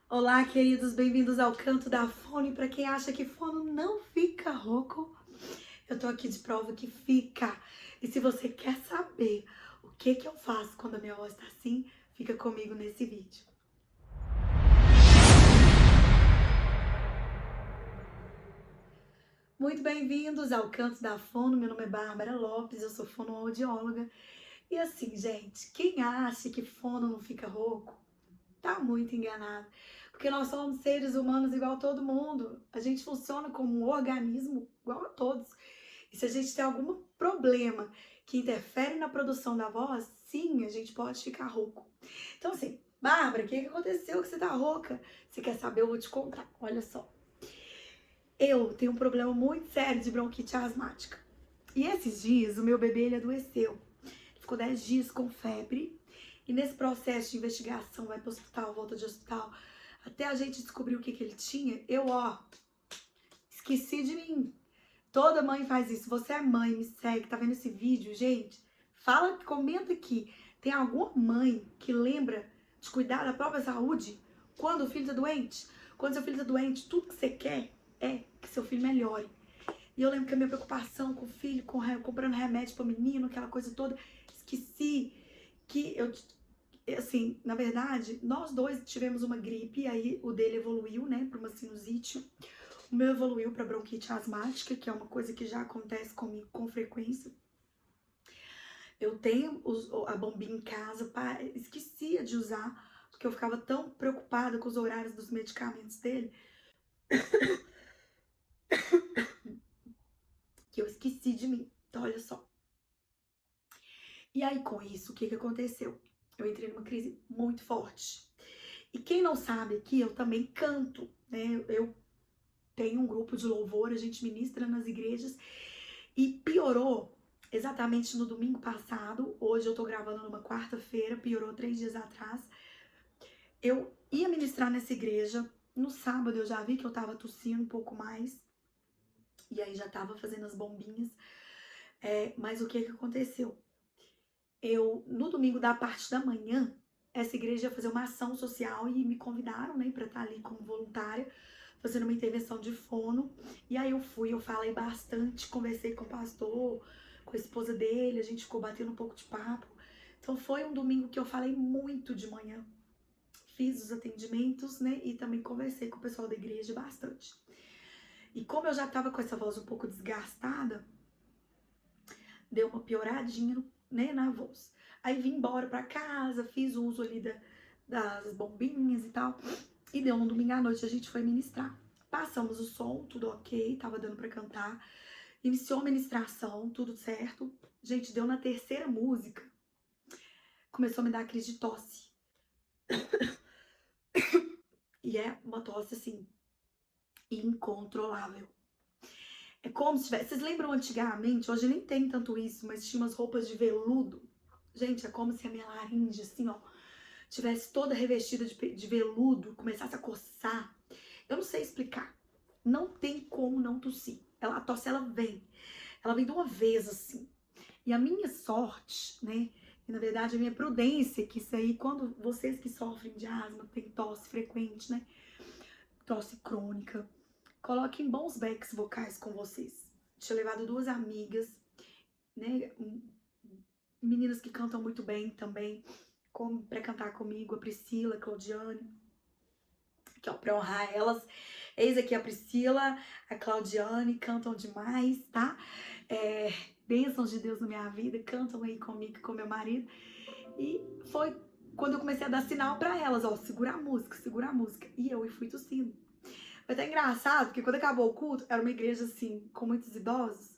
Olá, queridos, bem-vindos ao Canto da Fono. Para quem acha que fono não fica rouco, eu tô aqui de prova que fica. E se você quer saber o que eu faço quando a minha voz tá assim, fica comigo nesse vídeo. Muito bem-vindos ao Canto da Fono. Meu nome é Bárbara Lopes, eu sou fonoaudióloga. E assim, gente, quem acha que fono não fica rouco, tá muito enganado. Porque nós somos seres humanos igual a todo mundo. A gente funciona como um organismo igual a todos. E se a gente tem algum problema que interfere na produção da voz, sim, a gente pode ficar rouco. Então, assim, Bárbara, o que aconteceu que você tá rouca? Você quer saber? Eu vou te contar. Olha só. Eu tenho um problema muito sério de bronquite asmática. E esses dias, o meu bebê, ele adoeceu. Ele ficou 10 dias com febre. E nesse processo de investigação, vai pro hospital, volta de hospital, até a gente descobrir o que ele tinha, esqueci de mim. Toda mãe faz isso. Você é mãe, me segue, tá vendo esse vídeo, gente? Fala, comenta aqui. Tem alguma mãe que lembra de cuidar da própria saúde quando o filho tá doente? Quando seu filho tá doente, tudo que você quer é que seu filho melhore. E eu lembro que a minha preocupação com o filho, comprando remédio para o menino, aquela coisa toda, esqueci que assim, na verdade, nós dois tivemos uma gripe, aí o dele evoluiu, né, para uma sinusite. O meu evoluiu para bronquite asmática, que é uma coisa que já acontece comigo com frequência. Eu tenho a bombinha em casa, esquecia de usar, porque eu ficava tão preocupada com os horários dos medicamentos dele, que eu esqueci de mim. Então, olha só. E aí, com isso, o que aconteceu? Eu entrei numa crise muito forte. E quem não sabe aqui, eu também canto, né? Eu tenho um grupo de louvor, a gente ministra nas igrejas. E piorou exatamente no domingo passado. Hoje eu tô gravando numa quarta-feira, piorou 3 dias atrás. Eu ia ministrar nessa igreja. No sábado eu já vi que eu tava tossindo um pouco mais. E aí já tava fazendo as bombinhas. Mas o que aconteceu? No domingo da parte da manhã, essa igreja ia fazer uma ação social e me convidaram, né, pra estar ali como voluntária, fazendo uma intervenção de fono. E aí eu fui, eu falei bastante, conversei com o pastor, com a esposa dele, a gente ficou batendo um pouco de papo. Então foi um domingo que eu falei muito de manhã. Fiz os atendimentos, né, e também conversei com o pessoal da igreja bastante. E como eu já tava com essa voz um pouco desgastada, deu uma pioradinha, né, na voz. Aí vim embora pra casa, fiz uso ali das bombinhas e tal. E deu um domingo à noite, a gente foi ministrar. Passamos o som, tudo ok, tava dando pra cantar. Iniciou a ministração, tudo certo. Gente, deu na terceira música. Começou a me dar crise de tosse. E é uma tosse, assim, incontrolável. É como se tivesse... Vocês lembram antigamente? Hoje nem tem tanto isso, mas tinha umas roupas de veludo. Gente, é como se a minha laringe, assim, ó, tivesse toda revestida de veludo, começasse a coçar. Eu não sei explicar. Não tem como não tossir. A tosse, ela vem. Ela vem de uma vez, assim. E a minha sorte, né? E na verdade a minha prudência, que isso aí, quando vocês que sofrem de asma, tem tosse frequente, né? Tosse crônica, coloquem bons backs vocais com vocês. Tinha levado 2 amigas, né? Meninas que cantam muito bem também, pra cantar comigo, a Priscila, a Claudiane, que ó, pra honrar elas. Eis aqui a Priscila, a Claudiane, cantam demais, tá? Bênçãos de Deus na minha vida, cantam aí comigo e com meu marido. E foi quando eu comecei a dar sinal pra elas, ó, segura a música, segura a música. E eu fui tossindo. Foi até engraçado, porque quando acabou o culto, era uma igreja assim, com muitos idosos.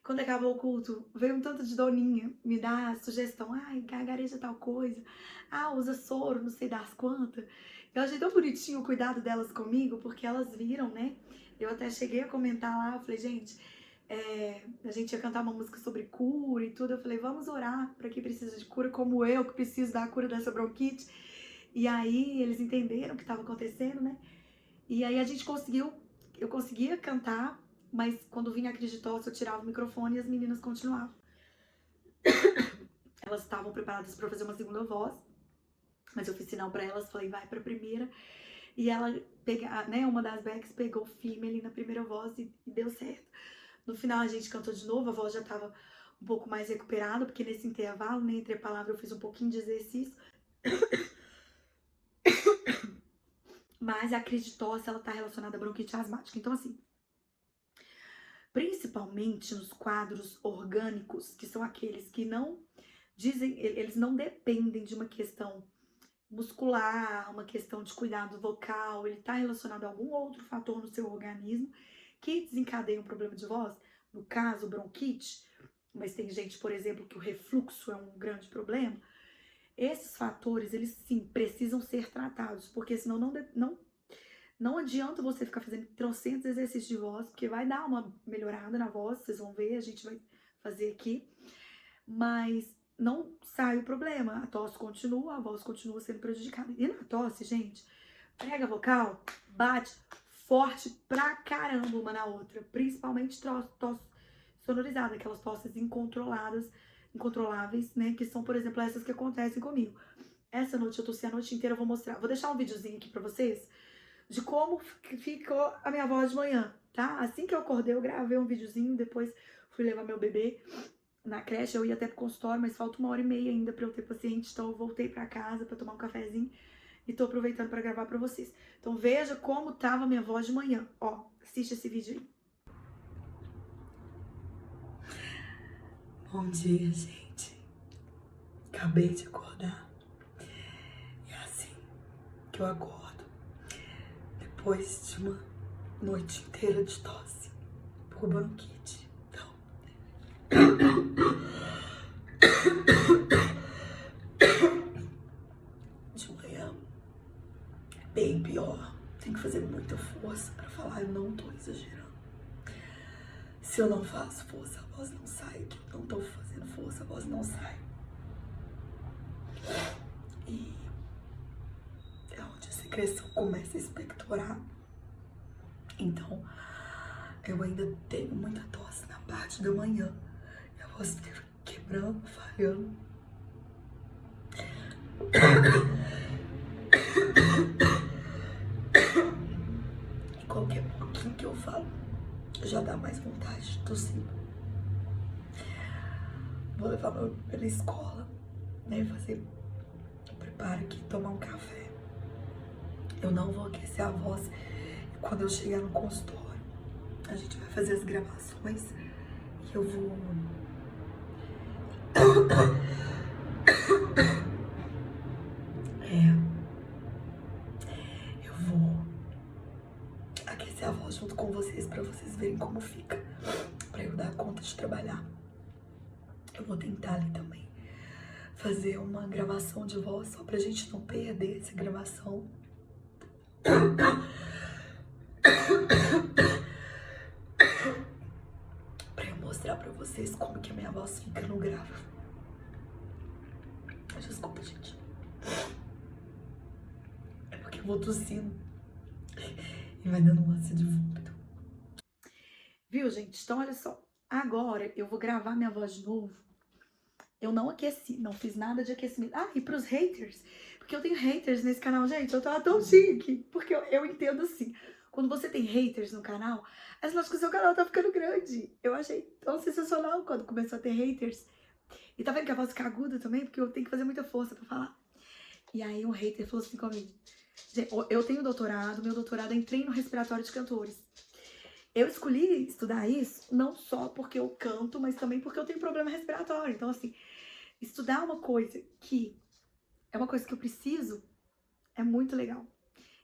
Quando acabou o culto, veio um tanto de doninha me dar sugestão. Ai, gargareja tal coisa. Ah, usa soro, não sei das quantas. Eu achei tão bonitinho o cuidado delas comigo, porque elas viram, né? Eu até cheguei a comentar lá, eu falei, gente, a gente ia cantar uma música sobre cura e tudo. Eu falei, vamos orar para quem precisa de cura, como eu, que preciso da cura dessa bronquite. E aí eles entenderam o que estava acontecendo, né? E aí a gente eu conseguia cantar, mas quando vinha a crise de tosse, eu tirava o microfone e as meninas continuavam. Elas estavam preparadas para fazer uma segunda voz, mas eu fiz sinal para elas, falei, vai para a primeira. e ela pegar, né, uma das backs pegou firme ali na primeira voz e deu certo. No final a gente cantou de novo, a voz já tava um pouco mais recuperada, porque nesse intervalo, né, entre a palavra eu fiz um pouquinho de exercício. Mas a crise de tosse, ela tá relacionada à bronquite asmática. Então, assim, principalmente nos quadros orgânicos, que são aqueles que não dizem, eles não dependem de uma questão muscular, uma questão de cuidado vocal, ele está relacionado a algum outro fator no seu organismo que desencadeia um problema de voz, no caso, bronquite, mas tem gente, por exemplo, que o refluxo é um grande problema. Esses fatores, eles sim, precisam ser tratados, porque senão não adianta você ficar fazendo trocentos exercícios de voz, porque vai dar uma melhorada na voz, vocês vão ver, a gente vai fazer aqui, mas não sai o problema, a tosse continua, a voz continua sendo prejudicada. E na tosse, gente, prega vocal, bate forte pra caramba uma na outra, principalmente tosse sonorizada, aquelas tosses incontroláveis, né, que são, por exemplo, essas que acontecem comigo. Essa noite eu tossi a noite inteira, eu vou deixar um videozinho aqui pra vocês, de como ficou a minha voz de manhã, tá? Assim que eu acordei, eu gravei um videozinho, depois fui levar meu bebê na creche, eu ia até pro consultório, mas falta 1h30 ainda pra eu ter paciente, então eu voltei pra casa pra tomar um cafezinho e tô aproveitando pra gravar pra vocês. Então veja como tava a minha voz de manhã, ó, assiste esse vídeo aí. Bom dia, gente. Acabei de acordar. É assim que eu acordo depois de uma noite inteira de tosse por bronquite. Então, de manhã é bem pior. Tem que fazer muita força pra falar. Eu não tô exagerando. Se eu não faço força, a voz não sai. Se eu não tô fazendo força, a voz não sai. E é onde a secreção começa a expectorar. Então, eu ainda tenho muita tosse na parte da manhã. E a voz fica quebrando, falhando. E qualquer pouquinho que eu falo, já dá mais vontade de tossir. Vou levar meu bebê pela escola, né? Fazer o preparo aqui, tomar um café. Eu não vou aquecer a voz. E quando eu chegar no consultório, a gente vai fazer as gravações e eu vou... eu vou aquecer a voz junto com vocês pra vocês verem como fica, pra eu dar conta de trabalhar. Eu vou tentar ali também fazer uma gravação de voz só pra gente não perder essa gravação. Pra eu mostrar pra vocês como que a minha voz fica no grave. Desculpa, gente. É porque eu vou tossindo e vai dando um ânsia de vômito. Viu, gente? Então, olha só. Agora eu vou gravar minha voz de novo. Eu não aqueci, não fiz nada de aquecimento. Ah, e pros haters, porque eu tenho haters nesse canal, gente, eu tava tão chique, porque eu entendo assim, quando você tem haters no canal, é sinal que o seu canal tá ficando grande. Eu achei tão sensacional quando começou a ter haters. E tá vendo que a voz fica aguda também, porque eu tenho que fazer muita força pra falar. E aí um hater falou assim comigo, gente, eu tenho doutorado, meu doutorado é em treino respiratório de cantores. Eu escolhi estudar isso não só porque eu canto, mas também porque eu tenho problema respiratório. Então, assim, estudar uma coisa que é uma coisa que eu preciso é muito legal.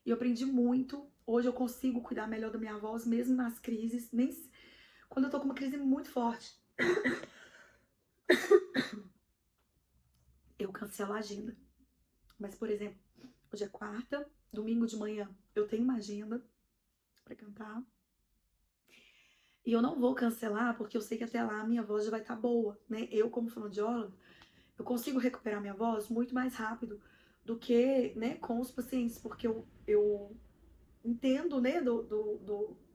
E eu aprendi muito. Hoje eu consigo cuidar melhor da minha voz, mesmo nas crises, nem quando eu tô com uma crise muito forte. Eu cancelo a agenda. Mas, por exemplo, hoje é quarta, domingo de manhã eu tenho uma agenda pra cantar. E eu não vou cancelar porque eu sei que até lá a minha voz já vai estar boa, né? Eu, como fonoaudióloga, eu consigo recuperar minha voz muito mais rápido do que, né, com os pacientes, porque eu entendo, né,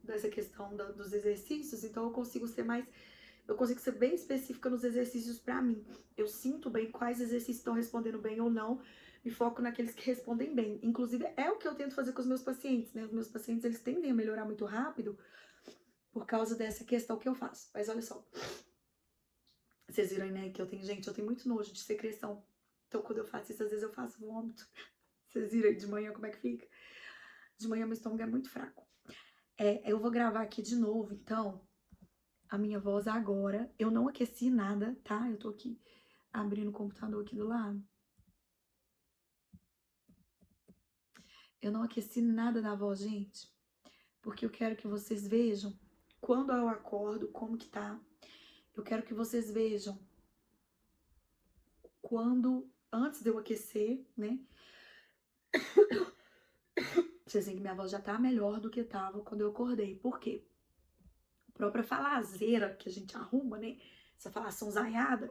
dessa questão dos exercícios, então eu consigo ser bem específica nos exercícios pra mim. Eu sinto bem quais exercícios estão respondendo bem ou não, me foco naqueles que respondem bem. Inclusive, é o que eu tento fazer com os meus pacientes, né? Os meus pacientes, eles tendem a melhorar muito rápido por causa dessa questão que eu faço. Mas olha só, vocês viram aí, né, que eu tenho muito nojo de secreção. Então, quando eu faço isso, às vezes eu faço vômito. Vocês viram aí de manhã como é que fica? De manhã meu estômago é muito fraco. Eu vou gravar aqui de novo, então, a minha voz agora. Eu não aqueci nada, tá? Eu tô aqui abrindo o computador aqui do lado. Eu não aqueci nada da voz, gente, porque eu quero que vocês vejam quando eu acordo, como que tá. Eu quero que vocês vejam antes de eu aquecer, né? Vocês veem que minha voz já tá melhor do que tava quando eu acordei. Por quê? A própria falazeira que a gente arruma, né? Essa falação zaiada.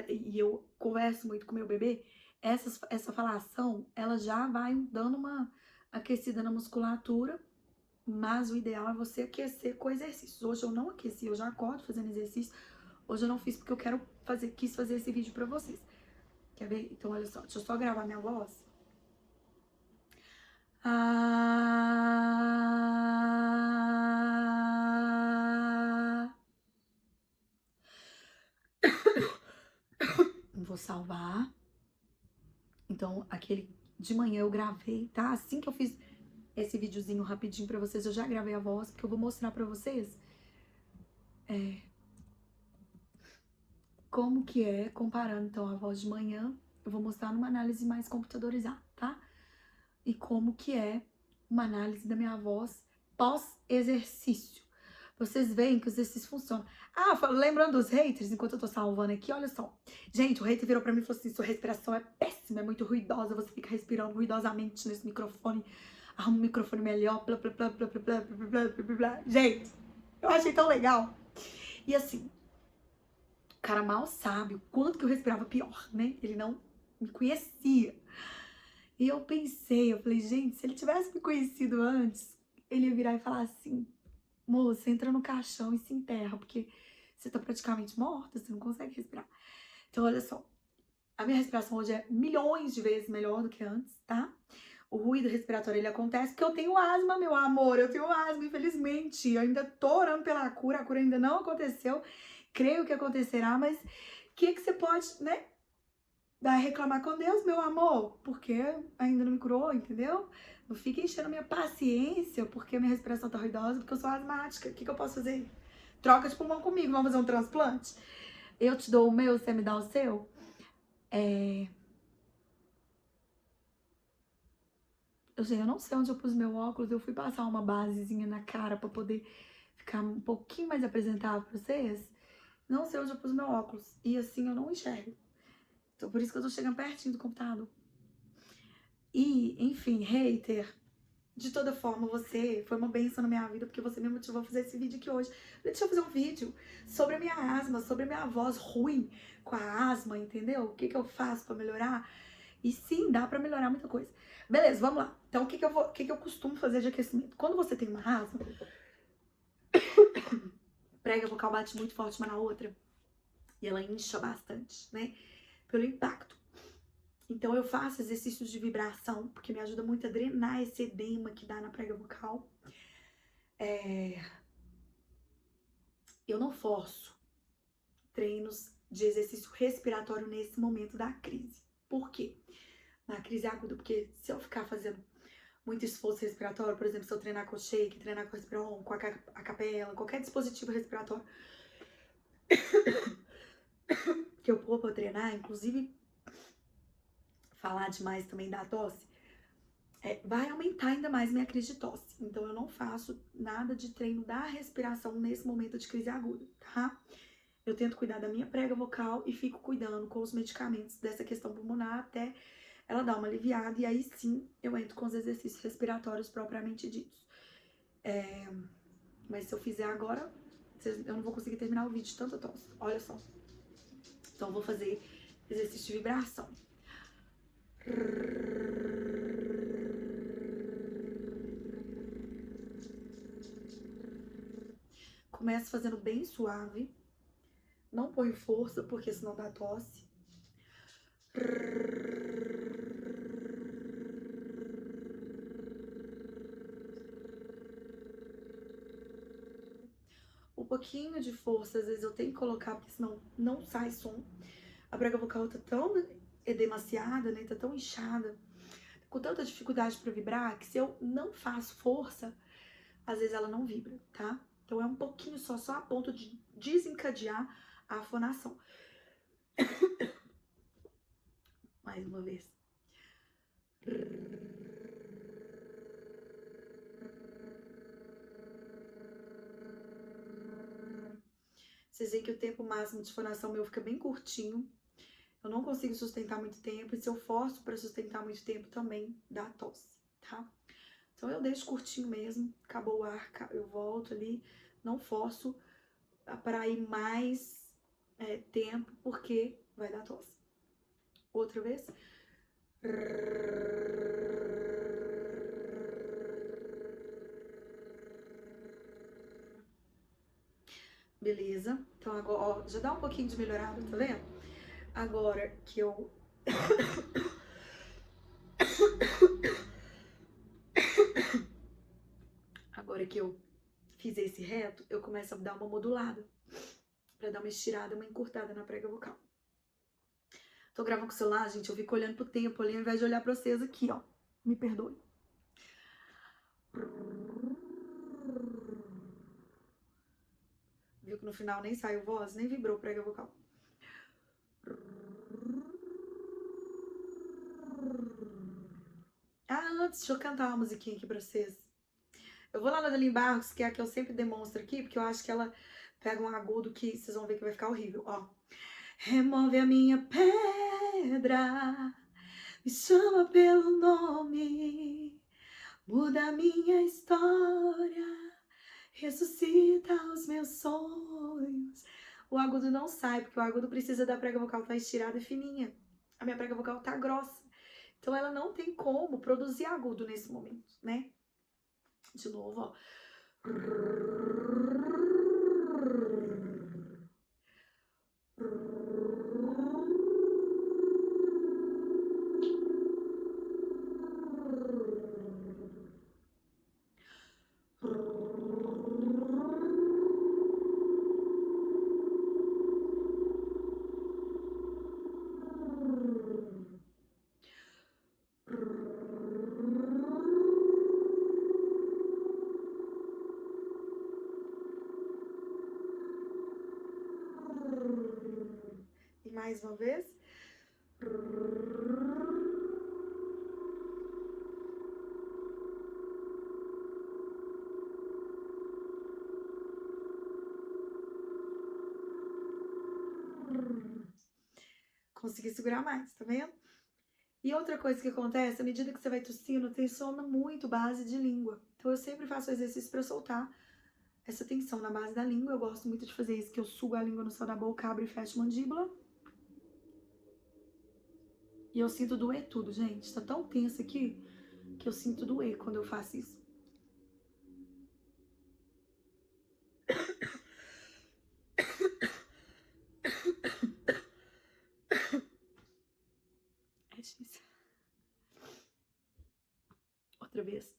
E eu converso muito com meu bebê. Essa falação, ela já vai dando uma aquecida na musculatura. Mas o ideal é você aquecer com exercícios. Hoje eu não aqueci, eu já acordo fazendo exercício. Hoje eu não fiz porque eu quis fazer esse vídeo pra vocês. Quer ver? Então, olha só, deixa eu só gravar minha voz. Vou salvar. Então, aquele de manhã eu gravei, tá? Assim que eu fiz esse videozinho rapidinho pra vocês, eu já gravei a voz, porque eu vou mostrar pra vocês como que é, comparando então a voz de manhã, eu vou mostrar numa análise mais computadorizada, tá? E como que é uma análise da minha voz pós-exercício. Vocês veem que os exercícios funcionam. Lembrando dos haters, enquanto eu tô salvando aqui, olha só. Gente, o hater virou pra mim e falou assim, sua respiração é péssima, é muito ruidosa, você fica respirando ruidosamente nesse microfone, arruma um microfone melhor, blá, blá, blá, blá, blá, blá, blá, blá, blá, blá. Gente, eu achei tão legal. E assim, o cara mal sabe o quanto que eu respirava pior, né? Ele não me conhecia. E eu falei, gente, se ele tivesse me conhecido antes, ele ia virar e falar assim, moça, entra no caixão e se enterra, porque você tá praticamente morta, você não consegue respirar. Então, olha só, a minha respiração hoje é milhões de vezes melhor do que antes, tá? O ruído respiratório, ele acontece porque eu tenho asma, meu amor, eu tenho asma, infelizmente. Eu ainda tô orando pela cura, a cura ainda não aconteceu, creio que acontecerá, mas o que você pode, né? Vai reclamar com Deus, meu amor, porque ainda não me curou, entendeu? Não fica enchendo minha paciência porque minha respiração tá ruidosa, porque eu sou asmática. O que eu posso fazer? Troca de pulmão comigo, vamos fazer um transplante? Eu te dou o meu, você me dá o seu? Eu não sei onde eu pus meu óculos, eu fui passar uma basezinha na cara pra poder ficar um pouquinho mais apresentável pra vocês. Não sei onde eu pus meu óculos. E assim eu não enxergo. Então por isso que eu tô chegando pertinho do computador. E, enfim, hater, de toda forma, você foi uma bênção na minha vida, porque você me motivou a fazer esse vídeo aqui hoje. Deixa eu fazer um vídeo sobre a minha asma, sobre a minha voz ruim com a asma, entendeu? O que eu faço pra melhorar? E sim, dá pra melhorar muita coisa. Beleza, vamos lá. Então, o que eu costumo fazer de aquecimento? Quando você tem uma asma, prega vocal bate muito forte uma na outra, e ela incha bastante, né? Pelo impacto. Então eu faço exercícios de vibração, porque me ajuda muito a drenar esse edema que dá na prega vocal. Eu não forço treinos de exercício respiratório nesse momento da crise. Por quê? Na crise aguda, porque se eu ficar fazendo muito esforço respiratório, por exemplo, se eu treinar com o shake, treinar com o respiron, com a capela, qualquer dispositivo respiratório que eu pôr pra treinar, inclusive falar demais também da tosse, vai aumentar ainda mais minha crise de tosse. Então eu não faço nada de treino da respiração nesse momento de crise aguda, tá? Eu tento cuidar da minha prega vocal e fico cuidando com os medicamentos dessa questão pulmonar até ela dar uma aliviada. E aí sim eu entro com os exercícios respiratórios propriamente ditos. Mas se eu fizer agora, eu não vou conseguir terminar o vídeo de tanta tosse. Olha só. Então eu vou fazer exercício de vibração. Começo fazendo bem suave. Não ponho força, porque senão dá tosse. um pouquinho de força, às vezes eu tenho que colocar, porque senão não sai som. A prega vocal tá tão edemaciada, né? Tá tão inchada, com tanta dificuldade para vibrar, que se eu não faço força, às vezes ela não vibra, tá? Então é um pouquinho só a ponto de desencadear a afonação. Mais uma vez. Vocês veem que o tempo máximo de fonação meu fica bem curtinho. Eu não consigo sustentar muito tempo. E se eu forço para sustentar muito tempo, também dá tosse, tá? Então eu deixo curtinho mesmo. Acabou o ar, eu volto ali. Não forço para ir mais tempo, porque vai dar tosse. Outra vez. Beleza. Então agora, ó, já dá um pouquinho de melhorada, tá vendo? Agora que eu... Agora que eu fiz esse reto, eu começo a dar uma modulada. Pra dar uma estirada, uma encurtada na prega vocal. Tô gravando com o celular, gente, eu fico olhando pro tempo ali, ao invés de olhar pra vocês aqui, ó. Me perdoe. Viu que no final nem saiu voz, nem vibrou prega vocal. Ah, antes, deixa eu cantar uma musiquinha aqui pra vocês. Eu vou lá na Adeline Barros, que é a que eu sempre demonstro aqui, porque eu acho que ela pega um agudo que vocês vão ver que vai ficar horrível, ó. Remove a minha pedra, me chama pelo nome, muda a minha história, ressuscita os meus sonhos. O agudo não sai, porque o agudo precisa da prega vocal estar estirada e fininha. A minha prega vocal tá grossa. Então ela não tem como produzir agudo nesse momento, né? De novo, ó. E mais uma vez. Consegui segurar mais, tá vendo? E outra coisa que acontece, à medida que você vai tossindo, tensiona muito base de língua. Então eu sempre faço exercício para soltar essa tensão na base da língua. Eu gosto muito de fazer isso, que eu sugo a língua no céu da boca, abro e fecho a mandíbula. E eu sinto doer tudo, gente. Tá tão tenso aqui que eu sinto doer quando eu faço isso. É difícil. Outra vez.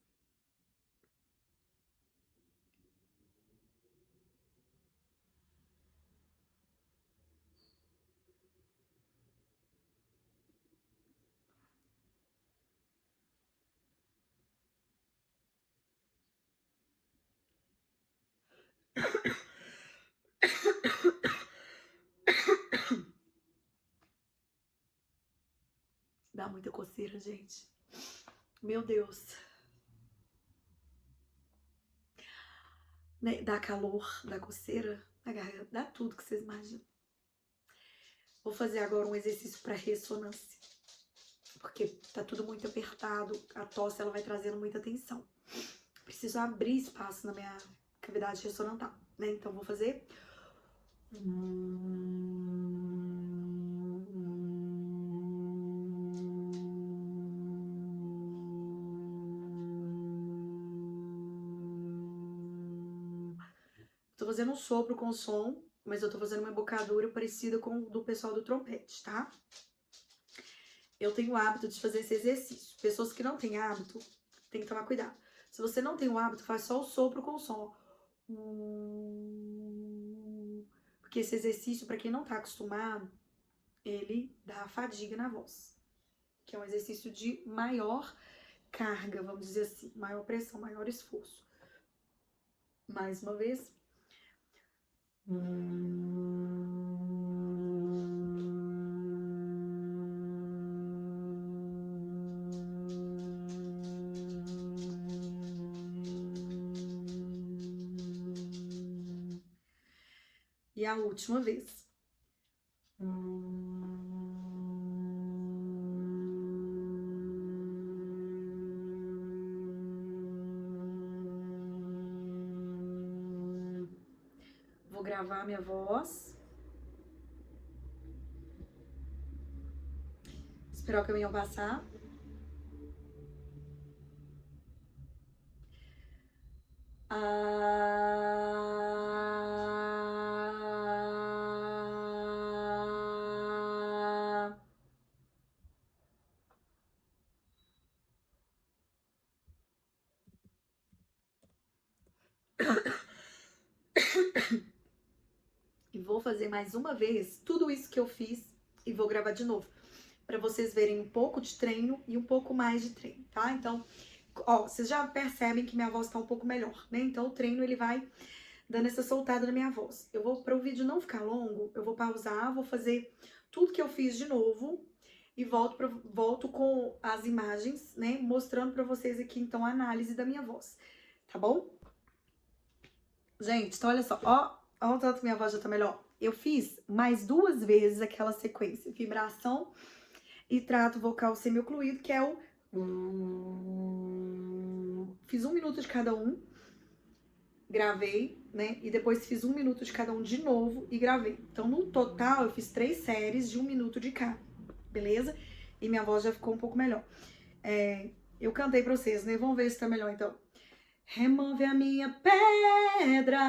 Dá muita coceira, gente. Meu Deus. Né? Dá calor, dá coceira, na garganta, dá tudo que vocês imaginam. Vou fazer agora um exercício para ressonância. Porque tá tudo muito apertado, a tosse ela vai trazendo muita tensão. Preciso abrir espaço na minha cavidade ressonantal, né? Então vou fazer. Tô fazendo um sopro com som, mas eu tô fazendo uma embocadura parecida com o do pessoal do trompete, tá? Eu tenho o hábito de fazer esse exercício. Pessoas que não têm hábito, tem que tomar cuidado. Se você não tem o hábito, faz só o sopro com o som. Porque esse exercício, para quem não tá acostumado, ele dá fadiga na voz. Que é um exercício de maior carga, vamos dizer assim, maior pressão, maior esforço. Mais uma vez. E a última vez. Vou gravar minha voz. Esperar o caminhão passar. E vou fazer mais uma vez tudo isso que eu fiz e vou gravar de novo, para vocês verem um pouco de treino e um pouco mais de treino, tá? Então, ó, vocês já percebem que minha voz tá um pouco melhor, né? Então o treino ele vai dando essa soltada na minha voz. Eu vou, para o vídeo não ficar longo, eu vou pausar, vou fazer tudo que eu fiz de novo e volto com as imagens, né? Mostrando para vocês aqui, então, a análise da minha voz, tá bom? Gente, então olha só, ó o tanto que minha voz já tá melhor. Eu fiz mais 2 vezes aquela sequência, vibração e trato vocal semi-ocluído, que é o... Fiz 1 minuto de cada um, gravei, né? E depois fiz 1 minuto de cada um de novo e gravei. Então, no total, eu fiz 3 séries de 1 minuto de cada, beleza? E minha voz já ficou um pouco melhor. Eu cantei pra vocês, né? Vamos ver se tá melhor, então. Remove a minha pedra,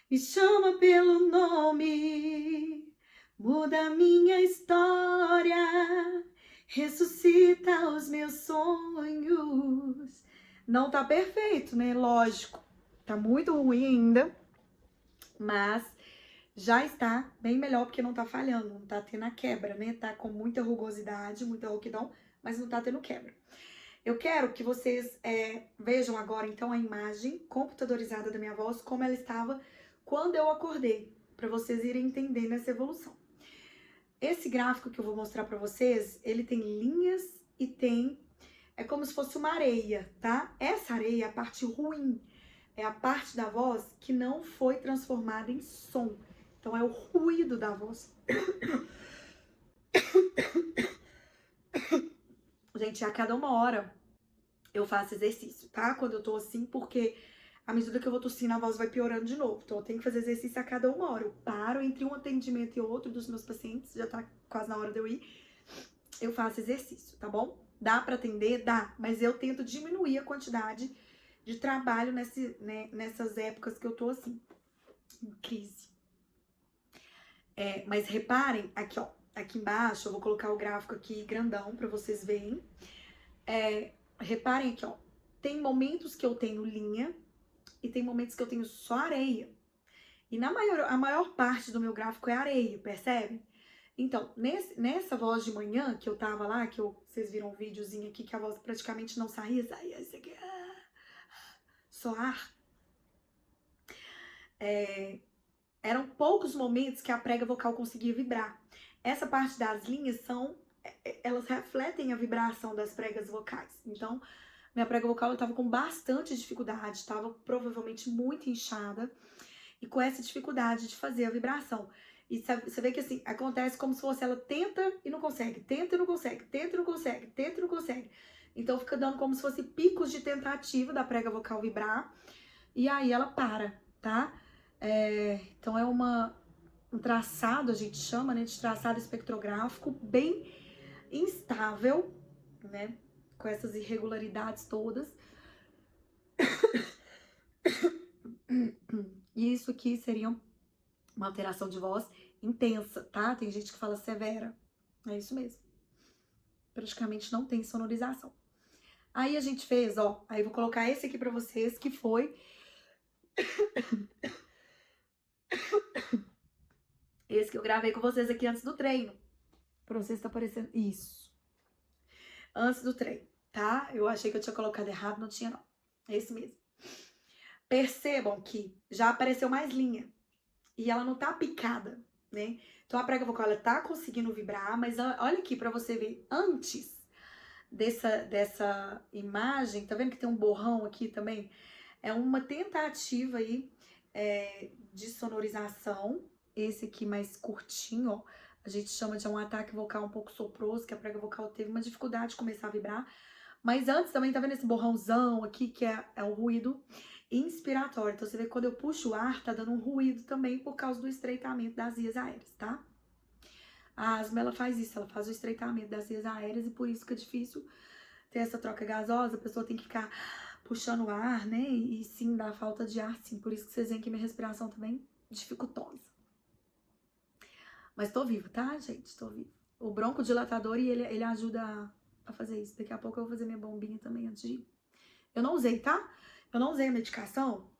me chama pelo nome, muda a minha história, ressuscita os meus sonhos. Não tá perfeito, né? Lógico, tá muito ruim ainda, mas já está bem melhor porque não tá falhando, não tá tendo a quebra, né? Tá com muita rugosidade, muita rouquidão, mas não tá tendo quebra. Eu quero que vocês vejam agora, então, a imagem computadorizada da minha voz, como ela estava quando eu acordei, para vocês irem entendendo essa evolução. Esse gráfico que eu vou mostrar para vocês, ele tem linhas e tem... É como se fosse uma areia, tá? Essa areia é a parte ruim, é a parte da voz que não foi transformada em som. Então, é o ruído da voz. Gente, a cada 1 hora eu faço exercício, tá? Quando eu tô assim, porque à medida que eu vou tossindo, a voz vai piorando de novo. Então, eu tenho que fazer exercício a cada 1 hora. Eu paro entre um atendimento e outro dos meus pacientes, já tá quase na hora de eu ir. Eu faço exercício, tá bom? Dá pra atender? Dá. Mas eu tento diminuir a quantidade de trabalho nessas épocas que eu tô assim, em crise. Mas reparem, aqui, ó. Aqui embaixo, eu vou colocar o gráfico aqui grandão pra vocês verem. Reparem aqui, ó. Tem momentos que eu tenho linha e tem momentos que eu tenho só areia. E a maior parte do meu gráfico é areia, percebe? Então, nessa voz de manhã que eu tava lá, vocês viram um videozinho aqui que a voz praticamente não saía, isso aqui, só ar. Eram poucos momentos que a prega vocal conseguia vibrar. Essa parte das linhas elas refletem a vibração das pregas vocais. Então, minha prega vocal estava com bastante dificuldade, estava provavelmente muito inchada e com essa dificuldade de fazer a vibração. E você vê que assim, acontece como se fosse ela tenta e não consegue, tenta e não consegue, tenta e não consegue, tenta e não consegue. Então fica dando como se fosse picos de tentativa da prega vocal vibrar e aí ela para, tá? Então é um traçado, a gente chama, né, de traçado espectrográfico bem instável, né? Com essas irregularidades todas. E isso aqui seria uma alteração de voz intensa, tá? Tem gente que fala severa. É isso mesmo. Praticamente não tem sonorização. Aí a gente fez, ó. Aí eu vou colocar esse aqui pra vocês, que foi Esse que eu gravei com vocês aqui antes do treino. Pra vocês tá aparecendo. Isso. Antes do treino, tá? Eu achei que eu tinha colocado errado, não tinha não. É esse mesmo. Percebam que já apareceu mais linha. E ela não tá picada, né? Então a prega vocal, ela tá conseguindo vibrar, mas olha aqui pra você ver. Antes dessa imagem, tá vendo que tem um borrão aqui também? É uma tentativa aí de sonorização. Esse aqui mais curtinho, ó. A gente chama de um ataque vocal um pouco soproso, que a prega vocal teve uma dificuldade de começar a vibrar. Mas antes também, tá vendo esse borrãozão aqui, que é o ruído inspiratório. Então você vê que quando eu puxo o ar, tá dando um ruído também por causa do estreitamento das vias aéreas, tá? A asma, ela faz isso, ela faz o estreitamento das vias aéreas e por isso que é difícil ter essa troca gasosa, a pessoa tem que ficar puxando o ar, né? E sim, dá falta de ar, sim. Por isso que vocês veem que minha respiração também dificultosa. Mas tô viva, tá, gente? Tô viva. O broncodilatador, e ele ajuda a fazer isso. Daqui a pouco eu vou fazer minha bombinha também antes de ir. Eu não usei, tá? Eu não usei a medicação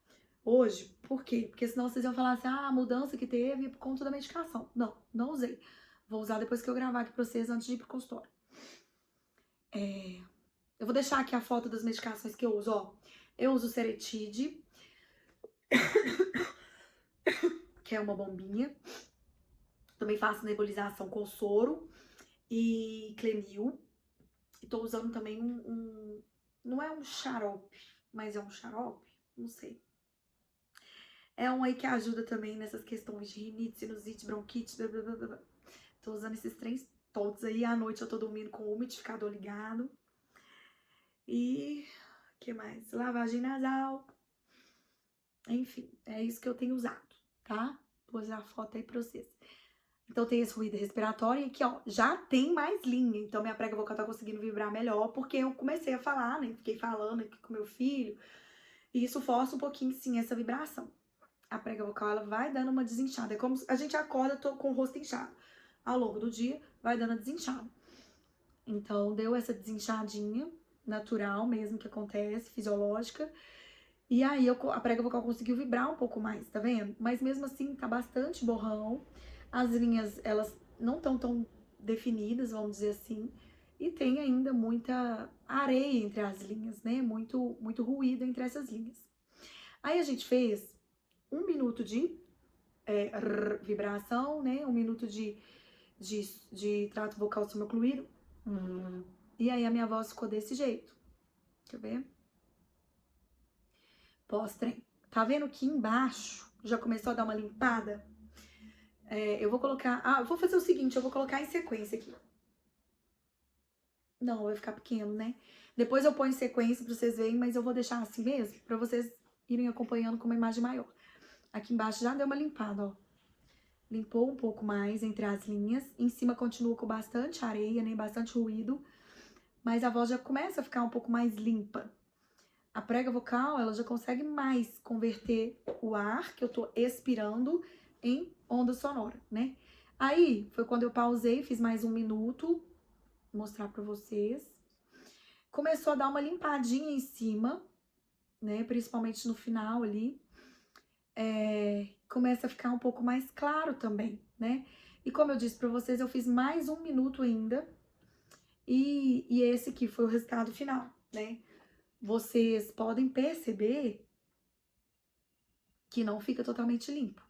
hoje. Por quê? Porque senão vocês iam falar assim, ah, a mudança que teve por conta da medicação. Não, não usei. Vou usar depois que eu gravar aqui pra vocês antes de ir pro consultório. Eu vou deixar aqui a foto das medicações que eu uso, ó. Eu uso Ceretide, que é uma bombinha. Também faço nebulização com soro e Clenil. E tô usando também não é um xarope, mas é um xarope? Não sei. É um aí que ajuda também nessas questões de rinite, sinusite, bronquite, blá, blá, blá, blá. Tô usando esses três todos aí. À noite eu tô dormindo com o umidificador ligado. E o que mais? Lavagem nasal. Enfim, é isso que eu tenho usado, tá? Vou usar a foto aí pra vocês. Então tem esse ruído respiratório e aqui, ó, já tem mais linha. Então minha prega vocal tá conseguindo vibrar melhor, porque eu comecei a falar, né? Fiquei falando aqui com meu filho. E isso força um pouquinho, sim, essa vibração. A prega vocal, ela vai dando uma desinchada. É como a gente acorda com o rosto inchado. Ao longo do dia, vai dando a desinchada. Então, deu essa desinchadinha natural mesmo que acontece, fisiológica. E aí, a prega vocal conseguiu vibrar um pouco mais, tá vendo? Mas mesmo assim, tá bastante borrão. As linhas, elas não estão tão definidas, vamos dizer assim. E tem ainda muita areia entre as linhas, né? Muito ruído entre essas linhas. Aí a gente fez 1 minuto de vibração, né? 1 minuto de trato vocal semicluído. E aí a minha voz ficou desse jeito. Deixa eu ver. Pós-treino. Tá vendo que embaixo já começou a dar uma limpada? Eu vou colocar... eu vou fazer o seguinte, eu vou colocar em sequência aqui. Não, vai ficar pequeno, né? Depois eu ponho em sequência pra vocês verem, mas eu vou deixar assim mesmo, pra vocês irem acompanhando com uma imagem maior. Aqui embaixo já deu uma limpada, ó. Limpou um pouco mais entre as linhas. Em cima continua com bastante areia, né? Bastante ruído. Mas a voz já começa a ficar um pouco mais limpa. A prega vocal, ela já consegue mais converter o ar que eu tô expirando em onda sonora, né? Aí, foi quando eu pausei, fiz mais 1 minuto, vou mostrar pra vocês. Começou a dar uma limpadinha em cima, né? Principalmente no final ali. Começa a ficar um pouco mais claro também, né? E como eu disse pra vocês, eu fiz mais 1 minuto ainda. E esse aqui foi o resultado final, né? Vocês podem perceber que não fica totalmente limpo.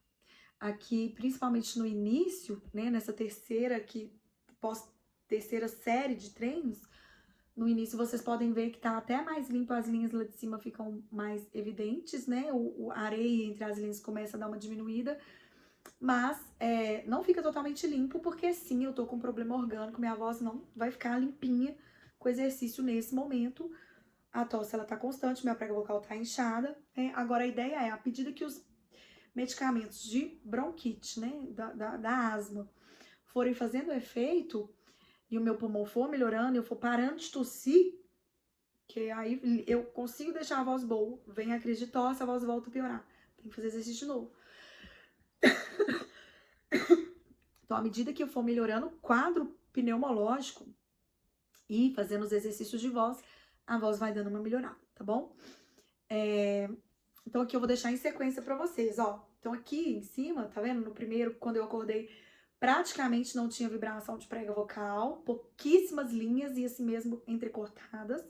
Aqui, principalmente no início, né? Nessa terceira série de treinos, no início vocês podem ver que tá até mais limpo, as linhas lá de cima ficam mais evidentes, né? A areia entre as linhas começa a dar uma diminuída, mas não fica totalmente limpo, porque sim, eu tô com um problema orgânico, minha voz não vai ficar limpinha com exercício nesse momento. A tosse, ela tá constante, minha prega vocal tá inchada, né? Agora a ideia é, à medida que os medicamentos de bronquite, né, da asma, forem fazendo efeito, e o meu pulmão for melhorando, eu for parando de tossir, que aí eu consigo deixar a voz boa. Vem a crise de tosse, a voz volta a piorar. Tem que fazer exercício de novo. Então, à medida que eu for melhorando o quadro pneumológico e fazendo os exercícios de voz, a voz vai dando uma melhorada, tá bom? Então aqui eu vou deixar em sequência pra vocês, ó. Então aqui em cima, tá vendo? No primeiro, quando eu acordei, praticamente não tinha vibração de prega vocal, pouquíssimas linhas e assim mesmo entrecortadas.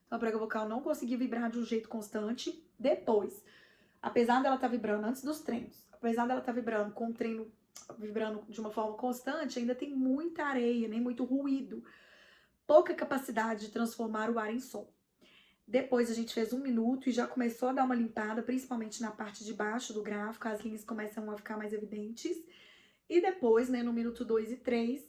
Então a prega vocal não conseguia vibrar de um jeito constante. Depois, apesar dela estar vibrando antes dos treinos, apesar dela estar vibrando com o treino vibrando de uma forma constante, ainda tem muita areia, nem muito ruído, pouca capacidade de transformar o ar em som. Depois a gente fez 1 minuto e já começou a dar uma limpada, principalmente na parte de baixo do gráfico, as linhas começam a ficar mais evidentes. E depois, né, no minuto 2 e 3,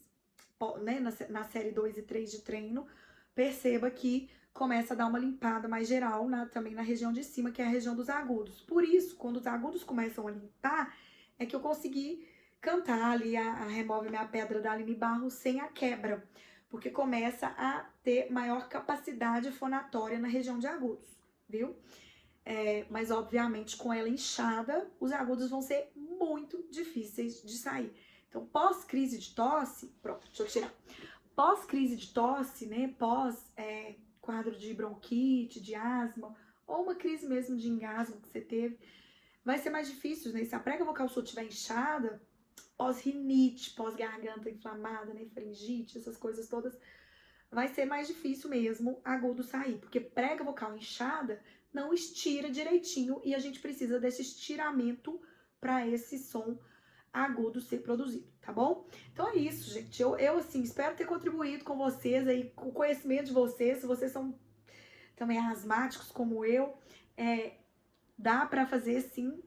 né, na série 2 e 3 de treino, perceba que começa a dar uma limpada mais geral também na região de cima, que é a região dos agudos. Por isso, quando os agudos começam a limpar, é que eu consegui cantar ali a Remove Minha Pedra da Aline Barros sem a quebra, porque começa a ter maior capacidade fonatória na região de agudos, viu? Mas obviamente com ela inchada, os agudos vão ser muito difíceis de sair. Então, pós-crise de tosse, pronto, deixa eu tirar. Pós-crise de tosse, né, quadro de bronquite, de asma, ou uma crise mesmo de engasgo que você teve, vai ser mais difícil, né? Se a prega vocal sua estiver inchada, pós-rinite, pós-garganta inflamada, né, faringite, essas coisas todas, vai ser mais difícil mesmo agudo sair, porque prega vocal inchada não estira direitinho e a gente precisa desse estiramento para esse som agudo ser produzido, tá bom? Então é isso, gente. Eu assim, espero ter contribuído com vocês aí, com o conhecimento de vocês. Se vocês são também asmáticos como eu, dá pra fazer sim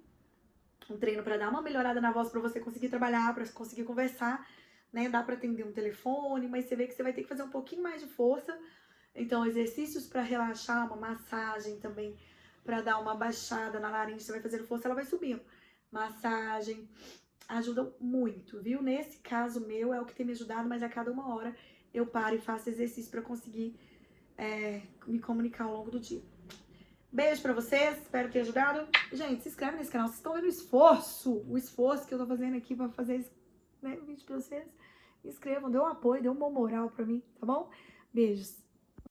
um treino pra dar uma melhorada na voz, pra você conseguir trabalhar, pra conseguir conversar, né? Dá pra atender um telefone, mas você vê que você vai ter que fazer um pouquinho mais de força. Então, exercícios pra relaxar, uma massagem também, pra dar uma baixada na laringe, você vai fazendo força, ela vai subindo. Massagem ajuda muito, viu? Nesse caso meu é o que tem me ajudado, mas a cada 1 hora eu paro e faço exercício pra conseguir me comunicar ao longo do dia. Beijo pra vocês, espero ter ajudado. Gente, se inscreve nesse canal, vocês estão vendo o esforço que eu tô fazendo aqui pra fazer esse vídeo pra vocês. Me inscrevam, dê um apoio, dê uma moral pra mim, tá bom? Beijos.